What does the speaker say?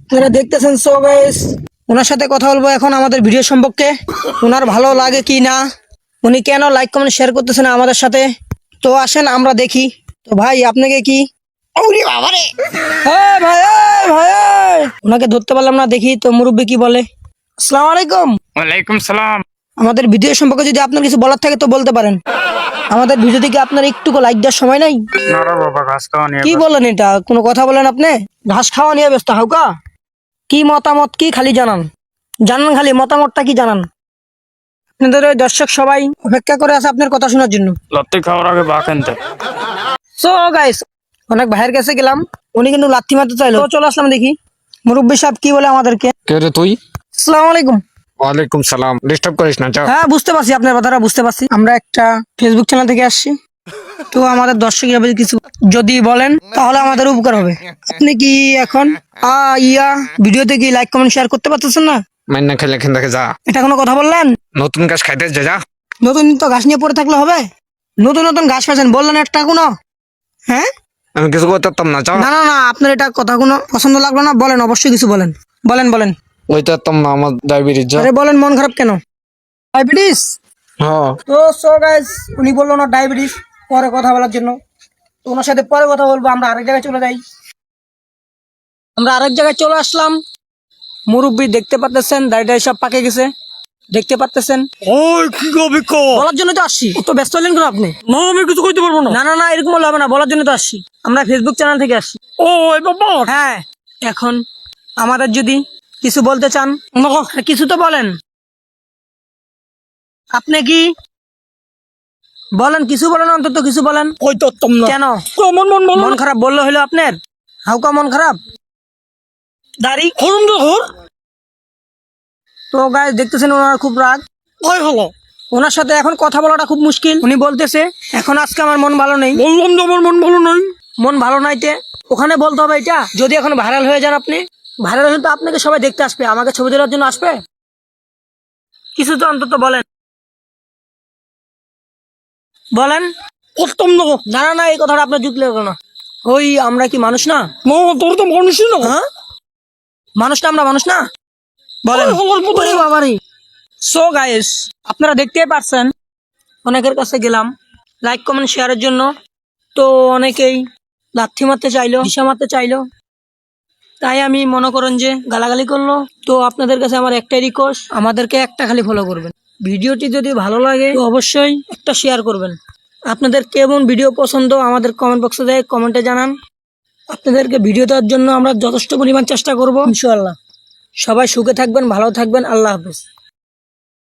আপনারা দেখতেছেন। So guys, ওনার সাথে কথা বলবো এখন আমাদের ভিডিও সম্পর্কে, ওনার ভালো লাগে কি না, উনি কেন লাইক কমেন্ট শেয়ার করতেছেন আমাদের সাথে। তো আসেন আমরা দেখি। তো ভাই আপনাকে কি, ওরে বাবারে, এই ভাই, এই ভাই, এই। ওনাকে ধরতে পারলাম না, দেখি তো মুরব্বি কি বলে। আসসালামু আলাইকুম। ওয়ালাইকুম সালাম। আমাদের ভিডিও সম্পর্কে যদি আপনার কিছু বলার থাকে তো বলতে পারেন। আমাদের ভিডিও থেকে আপনার একটু লাইক দেওয়ার সময় নাই? না রে বাবা, ঘাস খাওয়া নিয়ে কি বলেন এটা, কোনো কথা বলেন আপনি? ঘাস খাওয়া নিয়ে ব্যস্ত হাউকা? কি মতামত কি খালি জানান, জানান খালি মতামতটা কি জানান। আপনাদের ওই দর্শক সবাই অপেক্ষা করে আছে আপনার কথা শোনার জন্য। লত্তি খাওয়ার আগে বা খেনতে। সো গাইস, অনেক ভাইয়ের কাছে গেলাম, উনি কিন্তু লাথি মারতে চাইলো। তো চলে আসলাম দেখি মুরব্বী সাহেব কি বলে আমাদেরকে। কে রে তুই? আসসালামু আলাইকুম। ওয়ালাইকুম সালাম। ডিস্টার্ব করিস না, চল। হ্যাঁ বুঝতে পারছি আপনার কথাটা, বুঝতে পারছি। আমরা একটা ফেসবুক চ্যানেল থেকে আসছি, তো আমাদের দর্শক কিছু যদি বলেন তাহলে আমাদের উপকার হবে। আপনি কি এখন ভিডিওতে কি লাইক কমেন্ট শেয়ার করতে পারতেছেন না? মাইন্না খেলে এখান থেকে যা। এটা কোনো কথা বললেন? নতুন গাছ খাইতে যা যা। নতুন তো ঘাস নিয়ে পড়ে থাকলে হবে? নতুন নতুন ঘাস পাচ্ছেন বললেন একটা কোনো, হ্যাঁ? আমি কিছু করতে পারতাম না, চল। না না না, আপনার এটা কথা কোনো পছন্দ লাগলো না। বলেন, অবশ্যই কিছু বলেন, বলেন বলেন। ওইতে পারতাম না, আমার ডায়াবেটিস যা। আরে বলেন, মন খারাপ কেন? ডায়াবেটিস? হ্যাঁ। তো সো গাইস, উনি বললো না ডায়াবেটিস, পরে কথা বলার জন্য। তো ওনার সাথে পরে কথা বলবো, আমরা আরেক জায়গায় চলে যাই। আমরা আরেক জায়গায় চলে আসলাম। মুরব্বি দেখতে পাচ্ছেন, দাড়িটা সব পাকে গেছে, দেখতে পাচ্ছেন। ওই কি কবি কো? বলার জন্য তো আসছি। তো ব্যস্ত হলেন কেন আপনি? না আমি কিছু কইতে পারবো না। না না না, এরকম বললে হবে না, বলার জন্য তো আসছি। আমরা ফেসবুক চ্যানেল থেকে আসছি। ও এই বাবা। হ্যাঁ, এখন আমাদের যদি কিছু বলতে চান, কিছু তো বলেন। আপনি কি বলেন, কিছু বলেন, অন্তত কিছু বলেন। কই তত্তম না। কেন মন মন মন মন খারাপ বললে হলো আপনার? হাউকা মন খারাপ? দাড়ি করুন তো ঘর। তো গায়ে দেখতেছেন ওনার খুব রাগ। কই হলো? ওনার সাথে এখন কথা বলাটা খুব মুশকিল। উনি বলতেছে এখন আজকে আমার মন ভালো নেই। বললাম তো আমার মন ভালো নাই। মন ভালো নাইতে ওখানে বলতে হবে এটা? যদি এখন ভাইরাল হয়ে যান আপনি, ভাইরাল হলে তো আপনাকে সবাই দেখতে আসবে, আমাকে ছবি তোলার জন্য আসবে। কিছু তো অন্তত বলেন, বলেন। করতাম না। না না না, এই কথাটা আপনার যুক্তি লাগলো না। ওই আমরা কি মানুষ না? না তোর তো মানুষই না। হ্যাঁ, মানুষ না, আমরা মানুষ না। বলেন। ওরে বাবারে। সো গাইস, আপনারা দেখতেই পারছেন, অনেকের কাছে গেলাম লাইক কমেন্ট শেয়ারের জন্য, তো অনেকেই লাথি মারতে চাইলো, হিসা মারতে চাইলো। তাই আমি মনে করেন যে গালাগালি করলো। তো আপনাদের কাছে আমার একটাই রিকোয়েস্ট, আমাদেরকে একটা খালি ফলো করবেন। ভিডিওটি যদি ভালো লাগে তো অবশ্যই একটা শেয়ার করবেন। আপনাদের কেমন ভিডিও পছন্দ আমাদের কমেন্ট বক্সে দিয়ে কমেন্টে জানান। আপনাদেরকে ভিডিও দেওয়ার জন্য আমরা যথেষ্ট পরিমাণ চেষ্টা করব ইনশাআল্লাহ। সবাই সুখে থাকবেন, ভালো থাকবেন। আল্লাহ হাফেজ।